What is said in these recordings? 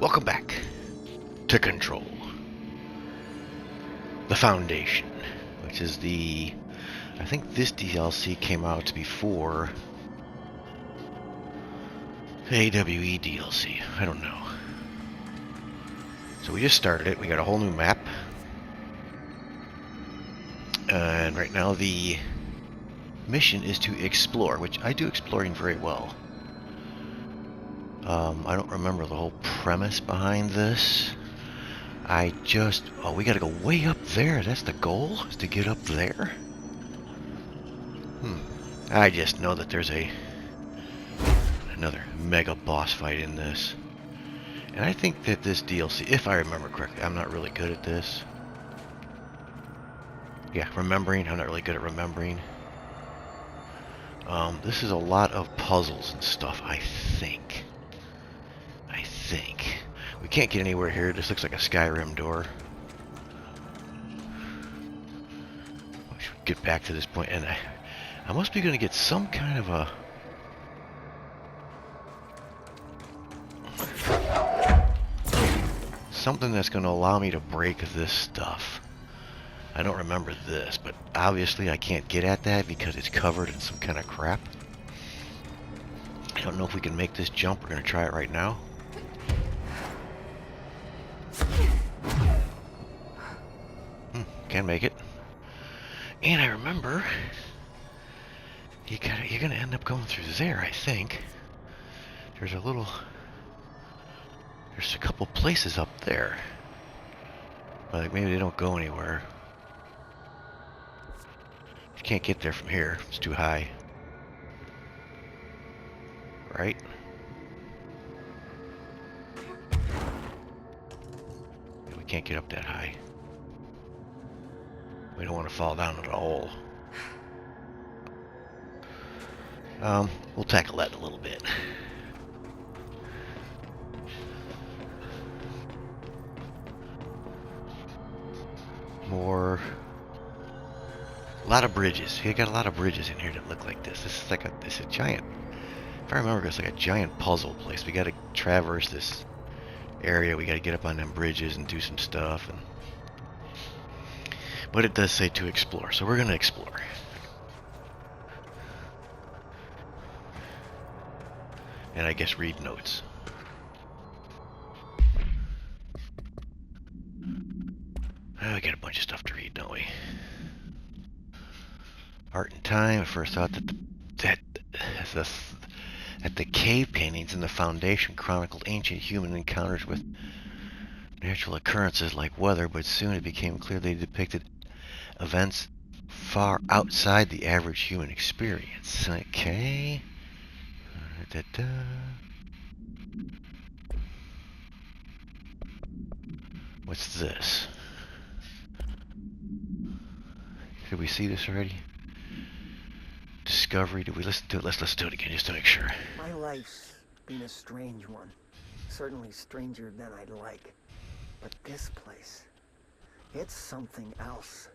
Welcome back to Control. The Foundation, which is the... I think this DLC came out before AWE DLC. I don't know. So we just started it. We got a whole new map. And right now the mission is to explore, which I do exploring very well. I don't remember the whole premise behind this. I just... Oh, we gotta go way up there. That's the goal? Is to get up there? I just know that there's another mega boss fight in this. And I think that this DLC, if I remember correctly, I'm not really good at this. Yeah, remembering. I'm not really good at remembering. This is a lot of puzzles and stuff, I think. We can't get anywhere here. This looks like a Skyrim door. I should get back to this point, and I must be going to get some kind of a... something that's going to allow me to break this stuff. I don't remember this, but obviously I can't get at that because it's covered in some kind of crap. I don't know if we can make this jump. We're going to try it right now. Can't make it. And I remember you're gonna end up going through there, I think. There's a couple places up there. Like maybe they don't go anywhere. You can't get there from here. It's too high. Right? We can't get up that high. We don't want to fall down at all. We'll tackle that in a little bit. More... a lot of bridges. You got a lot of bridges in here that look like this. This is like a giant... if I remember, it's like a giant puzzle place. We got to traverse this area. We got to get up on them bridges and do some stuff. But it does say to explore, so we're going to explore. And I guess read notes. Oh, we got a bunch of stuff to read, don't we? Art and time. I first thought that the cave paintings in the Foundation chronicled ancient human encounters with natural occurrences like weather, but soon it became clear they depicted events far outside the average human experience. Okay. What's this? Did we see this already? Discovery. Did we listen to it? Let's do it again just to make sure. My life's been a strange one. Certainly stranger than I'd like. But this place, it's something else.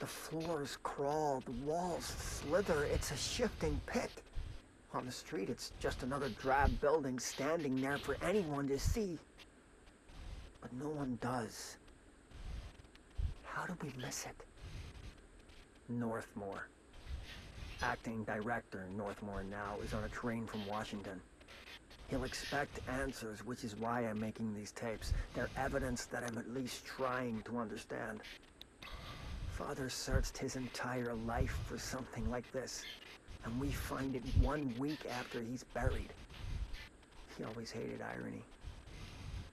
The floors crawl, the walls slither. It's a shifting pit. On the street, it's just another drab building standing there for anyone to see. But no one does. How do we miss it? Northmore. Acting director Northmore now is on a train from Washington. He'll expect answers, which is why I'm making these tapes. They're evidence that I'm at least trying to understand. Father searched his entire life for something like this, and we find it 1 week after he's buried. He always hated irony.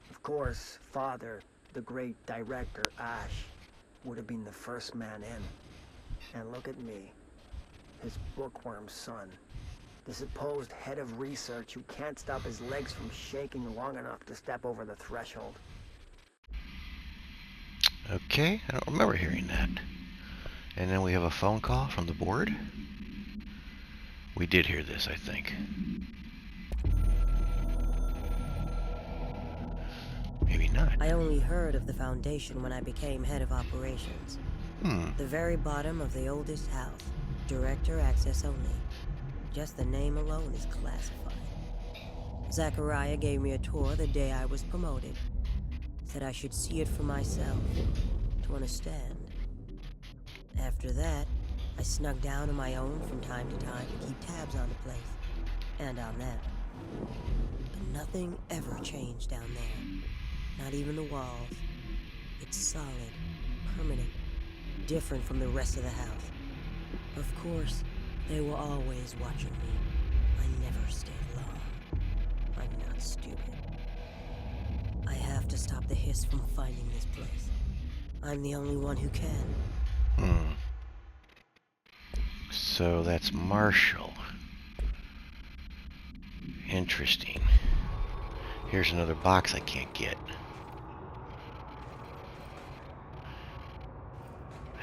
Of course, Father, the great director Ash, would have been the first man in. And look at me, his bookworm son. The supposed head of research who can't stop his legs from shaking long enough to step over the threshold. Okay, I don't remember hearing that. And then we have a phone call from the board. We did hear this, I think. Maybe not. I only heard of the Foundation when I became head of operations. The very bottom of the oldest house. Director access only. Just the name alone is classified. Zachariah gave me a tour the day I was promoted. Said I should see it for myself, to understand. After that, I snuck down on my own from time to time to keep tabs on the place, and on them. But nothing ever changed down there. Not even the walls. It's solid, permanent, different from the rest of the house. Of course, they were always watching me. I never stayed long. I'm not stupid. I have to stop the hiss from finding this place. I'm the only one who can. So that's Marshall. Interesting. Here's another box I can't get.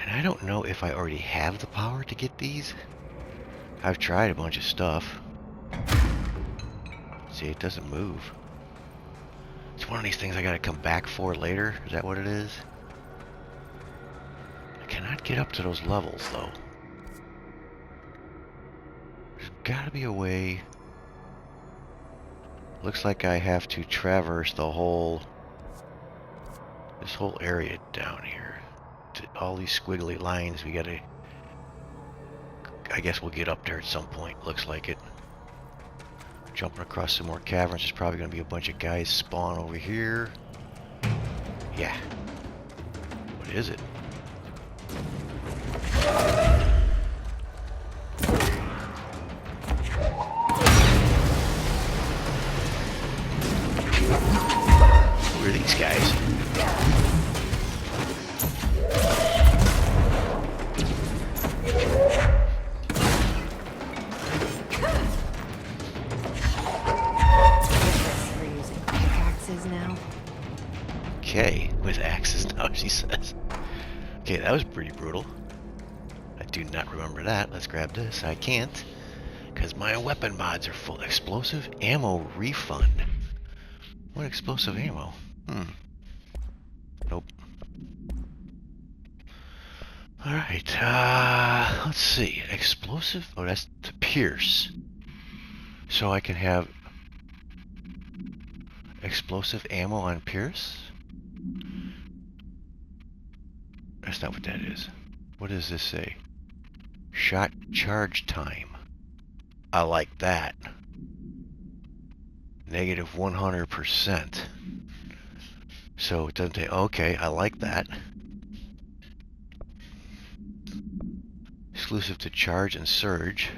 And I don't know if I already have the power to get these. I've tried a bunch of stuff. See, it doesn't move. It's one of these things I gotta come back for later. Is that what it is? I cannot get up to those levels, though. There's gotta be a way. Looks like I have to traverse the whole... this whole area down here. All these squiggly lines, we gotta... I guess we'll get up there at some point, looks like it. Jumping across some more caverns. There's probably gonna be a bunch of guys spawn over here. Yeah. What is it? Who are these guys? Okay, with axes now, she says. Okay, that was pretty brutal. I do not remember that. Let's grab this. I can't, because my weapon mods are full. Explosive ammo refund. What explosive ammo? Nope. Alright, let's see. Explosive? Oh, that's to pierce. So I can have explosive ammo on pierce? That's not what that is. What does this say? Shot charge time. I like that. Negative 100%. So it doesn't take... Okay, I like that. Exclusive to charge and surge.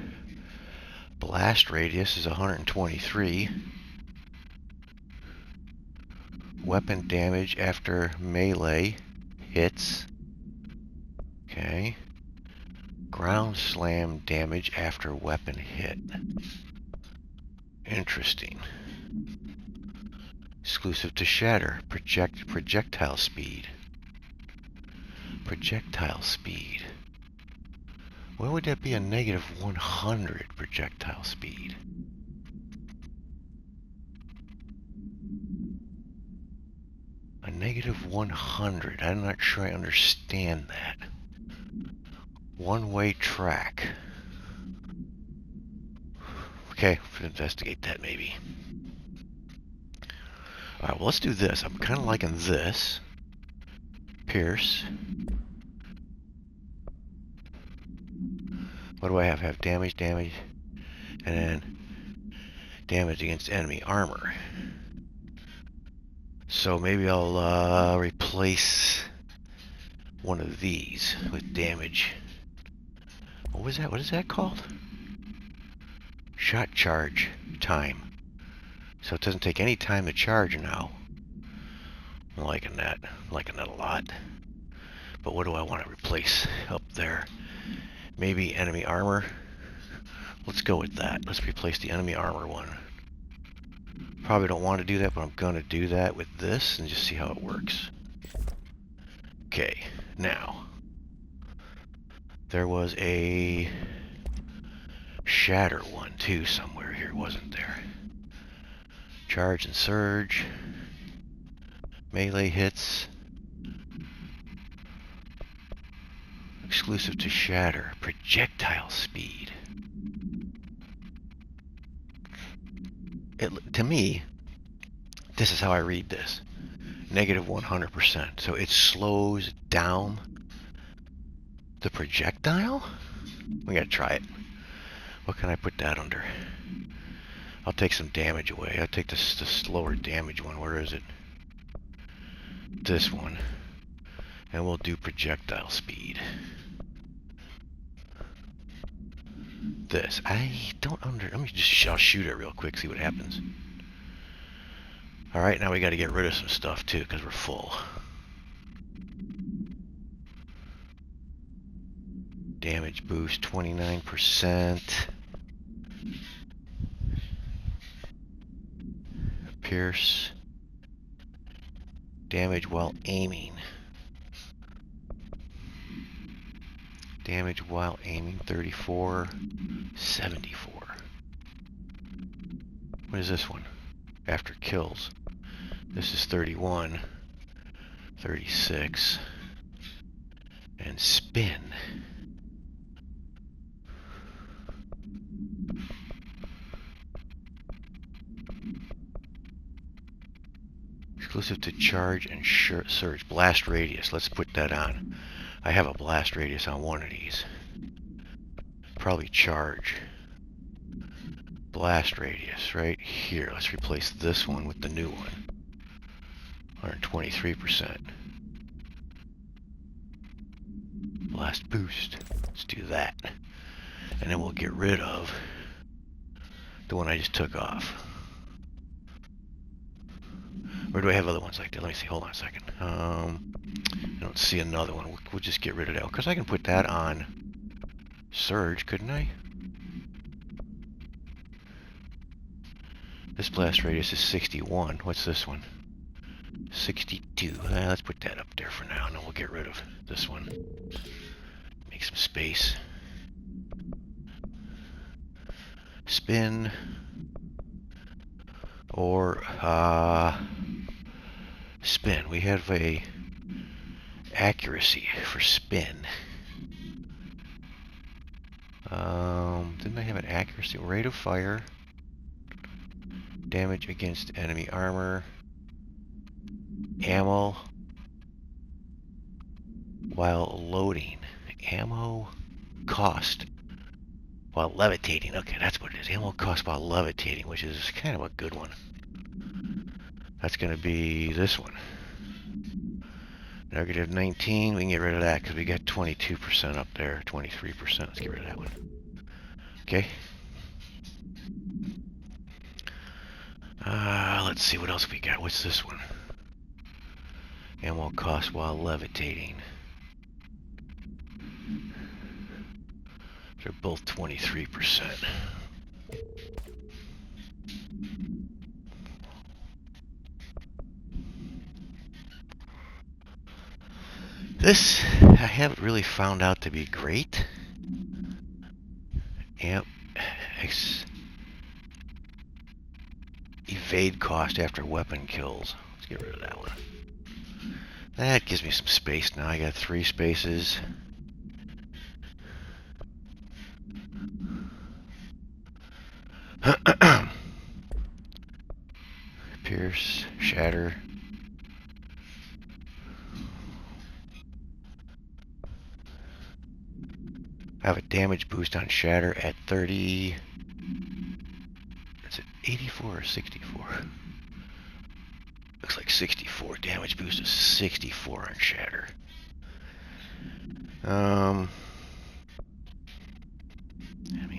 Blast radius is 123. Weapon damage after melee hits. Okay. Ground slam damage after weapon hit. Interesting. Exclusive to shatter. Projectile speed. Projectile speed. Why would that be a negative 100 projectile speed? A negative 100. I'm not sure I understand that. One-way track. Okay, we'll investigate that maybe. Alright, well, let's do this. I'm kind of liking this. Pierce. What do I have? I have damage, and then damage against enemy armor. So maybe I'll replace one of these with damage. What was that? What is that called? Shot charge time. So it doesn't take any time to charge now. I'm liking that. I'm liking that a lot. But what do I want to replace up there? Maybe enemy armor. Let's go with that. Let's replace the enemy armor one. Probably don't want to do that, but I'm going to do that with this and just see how it works. Okay, now. There was a shatter one too somewhere here, wasn't there? Charge and surge. Melee hits. Exclusive to shatter. Projectile speed. to me, this is how I read this. Negative 100%. So it slows down the projectile? We gotta try it. What can I put that under? I'll take some damage away. I'll take the slower damage one. Where is it? This one. And we'll do projectile speed. This. I don't let me just, I'll shoot it real quick, see what happens. Alright, now we gotta get rid of some stuff too, because we're full. Damage boost 29%. Pierce. Damage while aiming. Damage while aiming 34. 74. What is this one? After kills. This is 31. 36. And spin. Exclusive to charge and surge. Blast radius. Let's put that on. I have a blast radius on one of these. Probably charge. Blast radius right here. Let's replace this one with the new one. 123%. Blast boost. Let's do that. And then we'll get rid of the one I just took off. Or do I have other ones like that? Let me see. Hold on a second. I don't see another one. We'll just get rid of that. Because I can put that on surge, couldn't I? This blast radius is 61. What's this one? 62. Let's put that up there for now, and then we'll get rid of this one. Make some space. Spin. Or, spin. We have a accuracy for spin. Didn't I have an accuracy? Rate of fire. Damage against enemy armor. Ammo while loading. Ammo cost while levitating. Okay, that's what it is. Ammo cost while levitating, which is kind of a good one. That's going to be this one. Negative 19. We can get rid of that because we got 22% up there. 23%. Let's get rid of that one. Okay. Let's see what else we got. What's this one? Ammo cost while levitating. They're both 23%. This I haven't really found out to be great. Evade cost after weapon kills. Let's get rid of that one. That gives me some space now. I got 3 spaces. Pierce, shatter. I have a damage boost on shatter at 30. Is it 84 or 64? Looks like 64. Damage boost is 64 on shatter. Enemy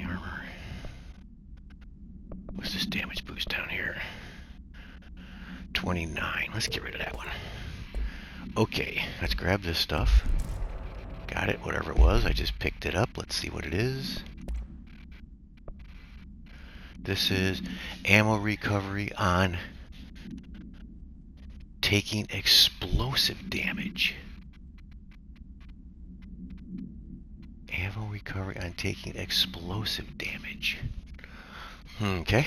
armor. What's this damage boost down here? 29. Let's get rid of that one. Okay, let's grab this stuff. Got it, whatever it was. I just picked it up. Let's see what it is. This is ammo recovery on taking explosive damage. Ammo recovery on taking explosive damage. Okay.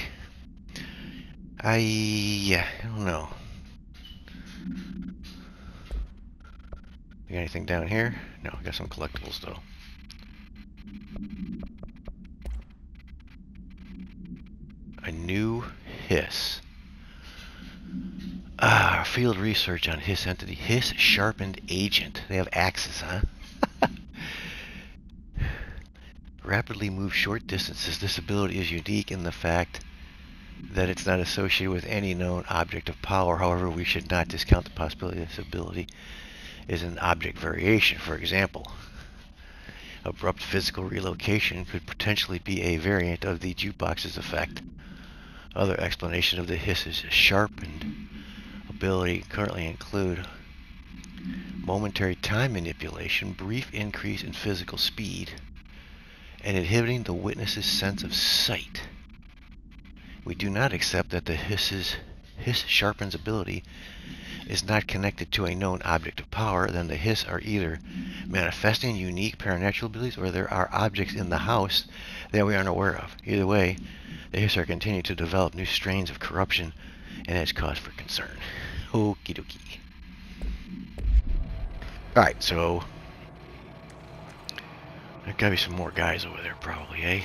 I don't know. You got anything down here? No, I got some collectibles though. A new hiss. field research on Hiss entity. Hiss sharpened agent. They have axes, huh? Rapidly move short distances. This ability is unique in the fact that it's not associated with any known object of power. However, we should not discount the possibility that this ability is an object variation. For example, abrupt physical relocation could potentially be a variant of the jukebox's effect. Other explanations of the Hiss's sharpened ability currently include momentary time manipulation, brief increase in physical speed, and inhibiting the witness's sense of sight. We do not accept that the Hiss sharpens ability is not connected to a known object of power. Then the Hiss are either manifesting unique paranatural abilities or there are objects in the house that we aren't aware of. Either way, the Hiss are continuing to develop new strains of corruption and it's cause for concern. Okie dokie. Alright, so there gotta be some more guys over there probably, eh?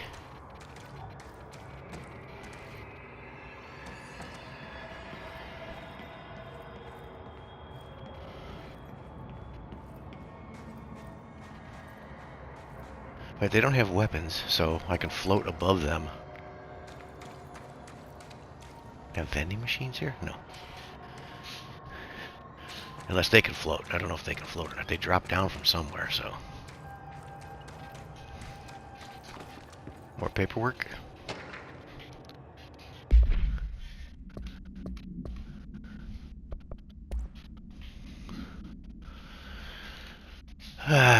But they don't have weapons, so I can float above them. Have vending machines here? No. Unless they can float. I don't know if they can float or not. They drop down from somewhere, so. More paperwork.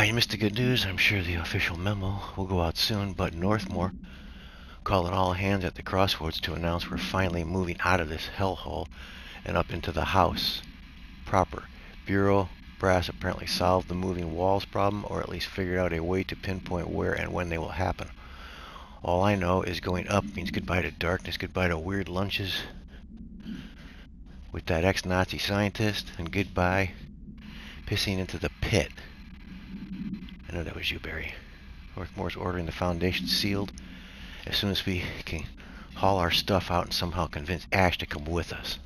You missed the good news. I'm sure the official memo will go out soon, but Northmore calling all hands at the crossroads to announce we're finally moving out of this hellhole and up into the house proper. Bureau brass apparently solved the moving walls problem, or at least figured out a way to pinpoint where and when they will happen. All I know is going up means goodbye to darkness, goodbye to weird lunches with that ex-Nazi scientist, and goodbye pissing into the pit. I know that was you, Barry. Northmore's ordering the foundation sealed as soon as we can haul our stuff out and somehow convince Ash to come with us.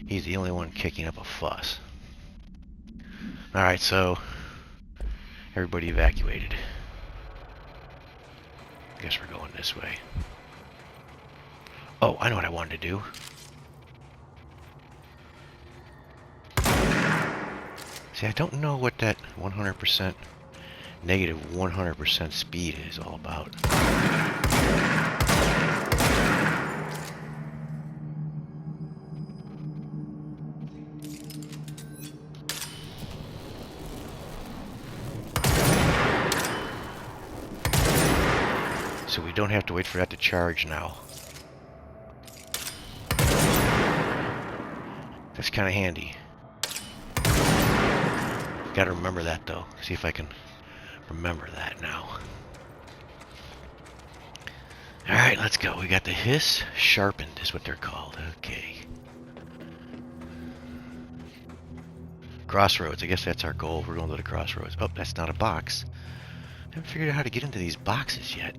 He's the only one kicking up a fuss. Alright, so everybody evacuated. I guess we're going this way. Oh, I know what I wanted to do. See, I don't know what that 100%, negative 100% speed is all about. So we don't have to wait for that to charge now. That's kind of handy. Gotta remember that though. See if I can remember that now. Alright, let's go. We got the Hiss sharpened is what they're called. Okay. Crossroads. I guess that's our goal. We're going to the crossroads. Oh, that's not a box. I haven't figured out how to get into these boxes yet.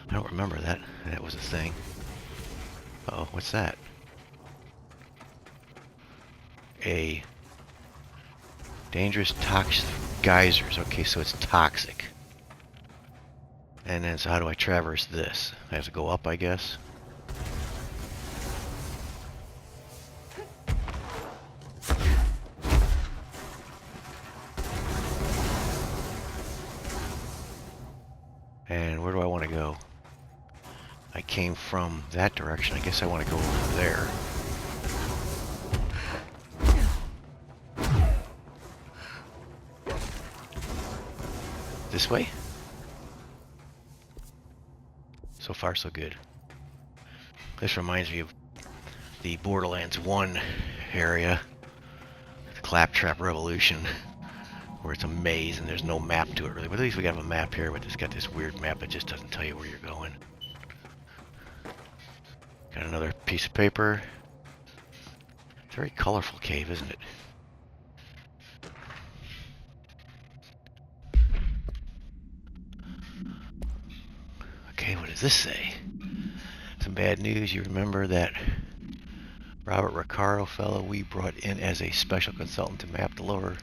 I don't remember that. That was a thing. Uh-oh, what's that? A dangerous toxic geysers. Okay, so it's toxic. And then, so how do I traverse this? I have to go up, I guess. And where do I want to go? I came from that direction. I guess I want to go over there. This way? So far, so good. This reminds me of the Borderlands 1 area, the Claptrap Revolution, where it's a maze and there's no map to it really. But at least we have a map here, but it's got this weird map that just doesn't tell you where you're going. Got another piece of paper. It's a very colorful cave, isn't it? Okay, what does this say? As a Some bad news. You remember that Robert Ricardo fellow we brought in as a special consultant to map the lower.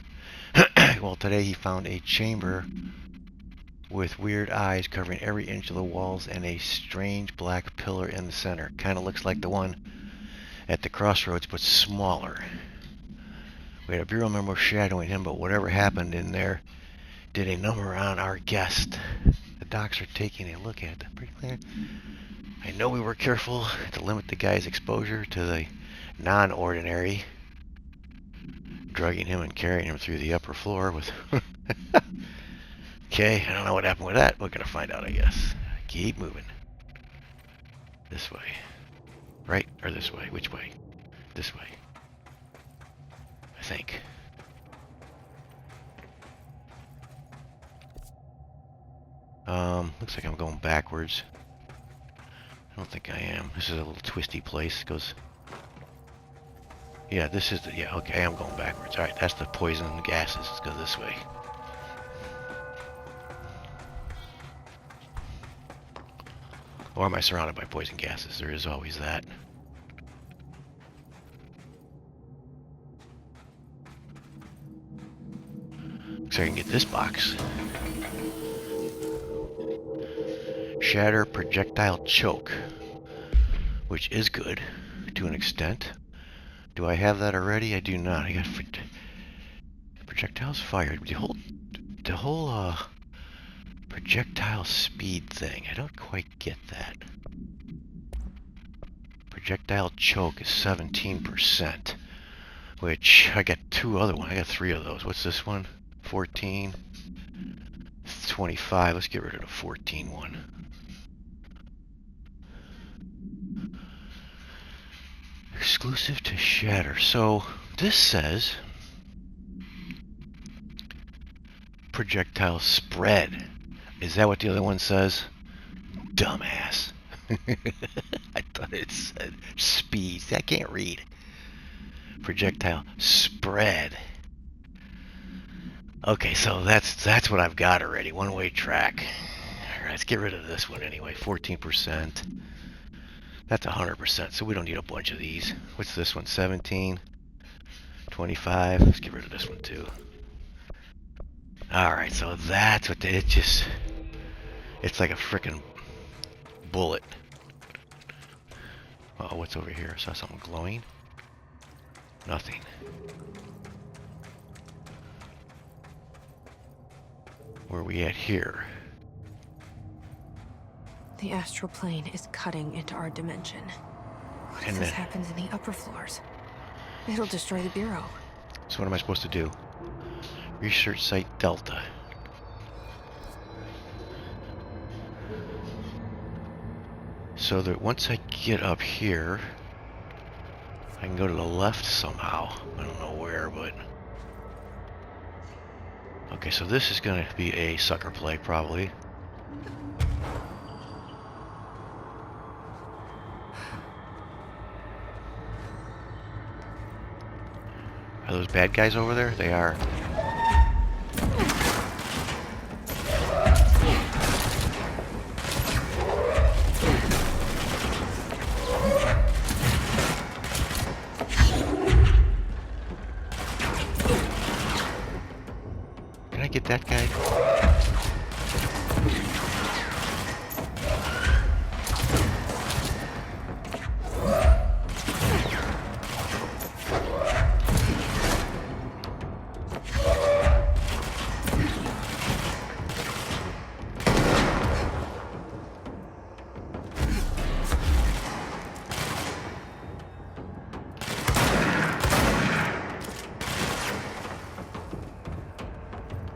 Well, today he found a chamber with weird eyes covering every inch of the walls and a strange black pillar in the center. Kind of looks like the one at the crossroads, but smaller. We had a bureau member shadowing him, but whatever happened in there did a number on our guest. The docs are taking a look at it. Pretty clear. I know we were careful to limit the guy's exposure to the non-ordinary, drugging him and carrying him through the upper floor with... Okay, I don't know what happened with that. We're going to find out, I guess. Keep moving. This way. Right? Or this way? Which way? This way. I think. Looks like I'm going backwards. I don't think I am. This is a little twisty place. It goes... Yeah, this is the... Yeah, okay, I'm going backwards. Alright, that's the poison gases. Let's go this way. Or am I surrounded by poison gases? There is always that. Looks like I can get this box. Shatter projectile choke. Which is good, to an extent. Do I have that already? I do not. I got projectiles fired. The whole projectile speed thing. I don't quite get that. Projectile choke is 17%. Which, I got two other ones. I got three of those. What's this one? 14. 25. Let's get rid of the 14 one. Exclusive to Shatter. So, this says... projectile spread. Is that what the other one says? Dumbass. I thought it said speed. I can't read. Projectile spread. Okay, so that's what I've got already. One-way track. Alright, let's get rid of this one anyway. 14%. That's 100%, so we don't need a bunch of these. What's this one? 17. 25. Let's get rid of this one too. Alright, so that's what it's like a frickin' bullet. Uh oh, what's over here? I saw something glowing. Nothing. Where are we at here? The astral plane is cutting into our dimension. What if And this then- happens in the upper floors? It'll destroy the bureau. So what am I supposed to do? Research Site Delta. So that once I get up here, I can go to the left somehow. I don't know where, but... Okay, so this is going to be a sucker play, probably. Are those bad guys over there? They are. Can I get that guy?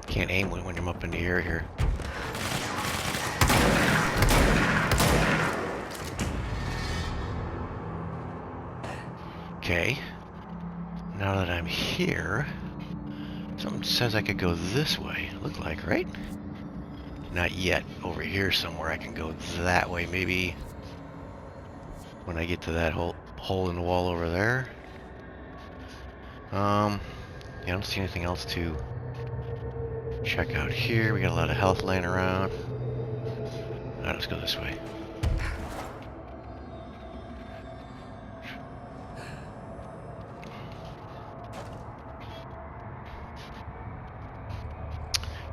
Can't aim when I'm up in the air here. Okay. Now that I'm here, something says I could go this way. Look like, right? Not yet. Over here somewhere I can go that way. Maybe when I get to that hole in the wall over there. Yeah, I don't see anything else to check out here. We got a lot of health laying around. Alright, let's go this way.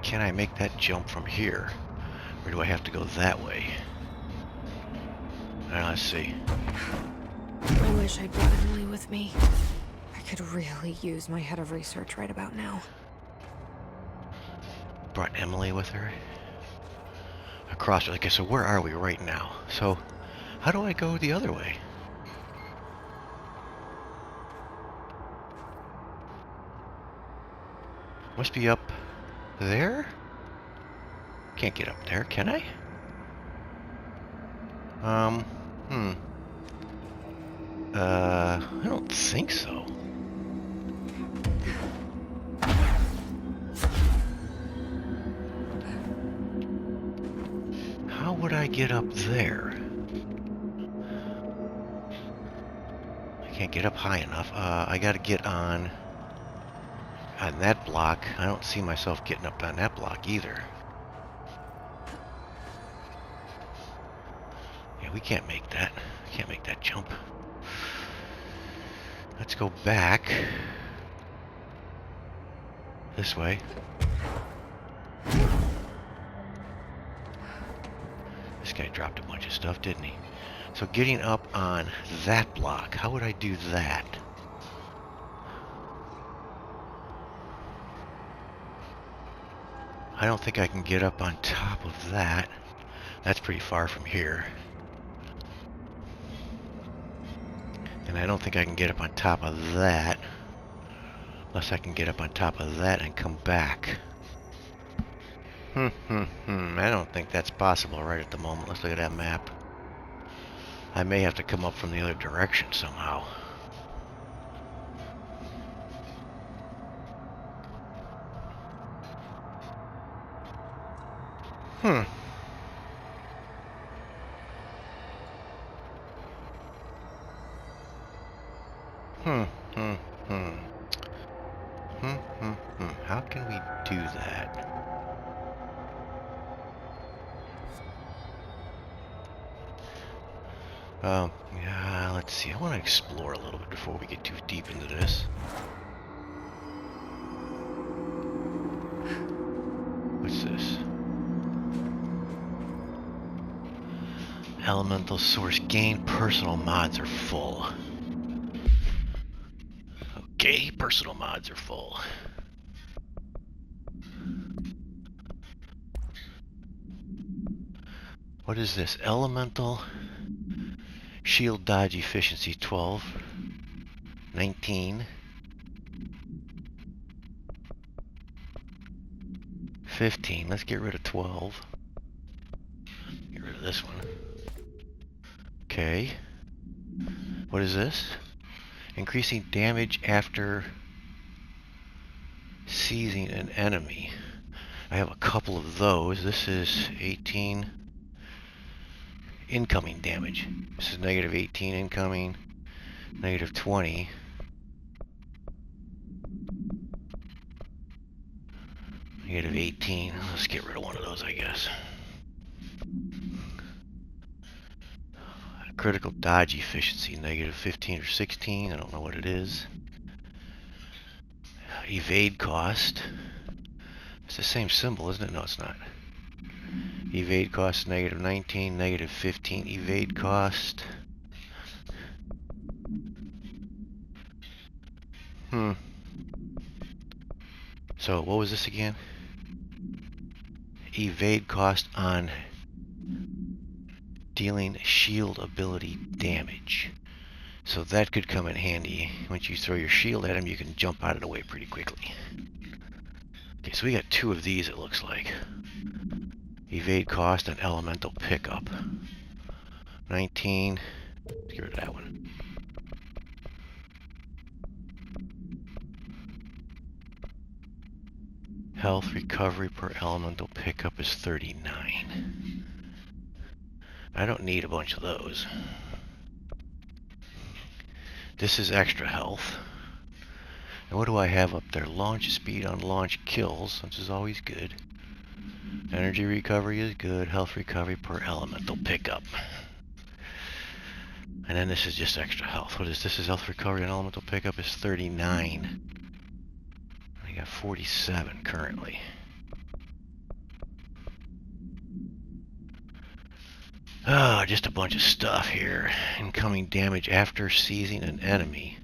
can I make that jump from here? Or do I have to go that way? Let's see. I wish I'd brought Emily with me. I could really use my head of research right about now. Brought Emily with her? Across. Okay, so where are we right now? So, how do I go the other way? Must be up there? Can't get up there, can I? I don't think so. How would I get up there? I can't get up high enough. I gotta get on that block. I don't see myself getting up on that block either. Yeah, we can't make that. Can't make that jump. Let's go back this way. This guy dropped a bunch of stuff, didn't he? So getting up on that block, how would I do that? I don't think I can get up on top of that. That's pretty far from here. And I don't think I can get up on top of that. Unless I can get up on top of that and come back. I don't think that's possible right at the moment. Let's look at that map. I may have to come up from the other direction somehow. How can we do that? Yeah, let's see. I want to explore a little bit before we get too deep into this. What's this? Elemental source gain. Personal mods are full. Okay, personal mods are full. What is this? Elemental shield dodge efficiency 12, 19, 15. Let's get rid of 12. Get rid of this one. Okay. What is this? Increasing damage after seizing an enemy. I have a couple of those. This is 18 incoming damage. This is negative 18 incoming, negative 20. Negative 18. Let's get rid of one of those, I guess. Critical dodge efficiency, negative 15 or 16. I don't know what it is. Evade cost. It's the same symbol, isn't it? No, it's not. Evade cost, negative 19, negative 15. Evade cost. So, what was this again? Evade cost on dealing shield ability damage. So that could come in handy. Once you throw your shield at him, you can jump out of the way pretty quickly. Okay, so we got two of these, it looks like. Evade cost and elemental pickup. 19. Let's get rid of that one. Health recovery per elemental pickup is 39. I don't need a bunch of those. This is extra health. And what do I have up there? Launch speed on launch kills, which is always good. Energy recovery is good. Health recovery per elemental pickup. And then this is just extra health. What is this? Is health recovery and elemental pickup is 39. I got 47 currently. Oh, just a bunch of stuff here. Incoming damage after seizing an enemy.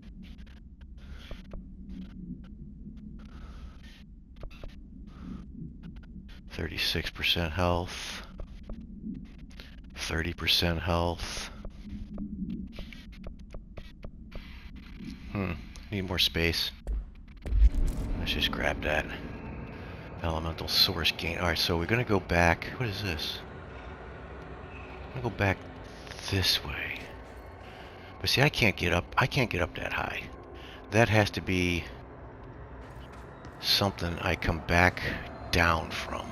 %36 health. 30% health. Need more space. Let's just grab that. Elemental source gain. Alright, so we're gonna go back. What is this? I'm gonna go back this way. But see, I can't get up that high. That has to be something I come back down from.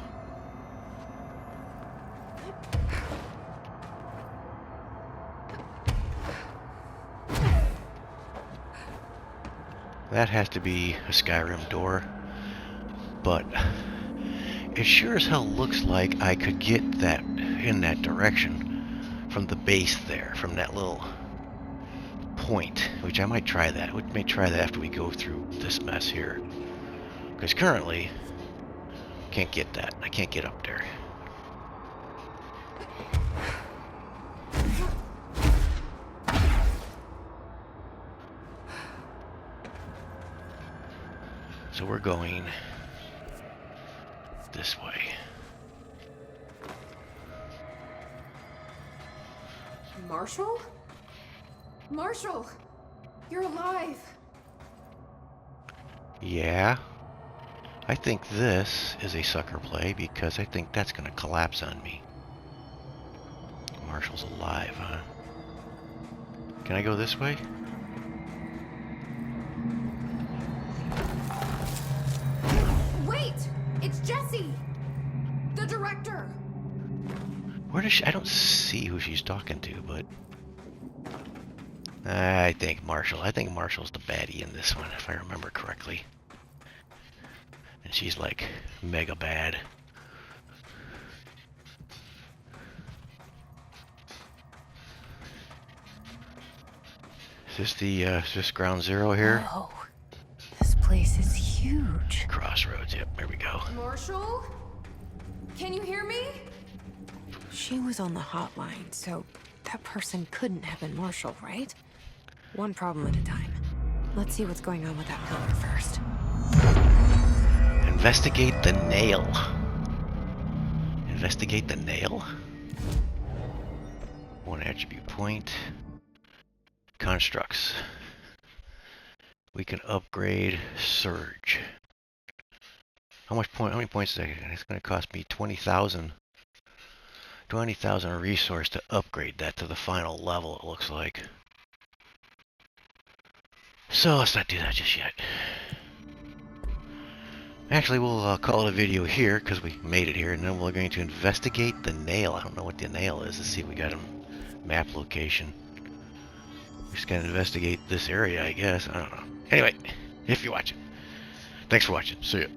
That has to be a Skyrim door. But it sure as hell looks like I could get that in that direction from the base there, from that little point, which I might try that. We may try that after we go through this mess here. Because currently, can't get that. I can't get up there. So we're going this way. Marshall? Marshall! You're alive! Yeah. I think this is a sucker play because I think that's going to collapse on me. Marshall's alive, huh? Can I go this way? Wait! It's Jesse! The director! Where does she... I don't see who she's talking to, but... I think Marshall's the baddie in this one, if I remember correctly. And she's like mega bad. Is this ground zero here? Oh, this place is huge. Crossroads, yep, there we go. Marshall? Can you hear me? She was on the hotline, so that person couldn't have been Marshall, right? One problem at a time. Let's see what's going on with that pillar first. Investigate the nail. Investigate the nail? One attribute point. Constructs. We can upgrade Surge. How many points is that? It's going to cost me 20,000. 20,000 resource to upgrade that to the final level, it looks like. So let's not do that just yet. Actually, we'll call it a video here because we made it here, and then we're going to investigate the nail. I don't know what the nail is. Let's see if we got a map location. We're just going to investigate this area, I guess. I don't know. Anyway, if you're watching, thanks for watching. See ya.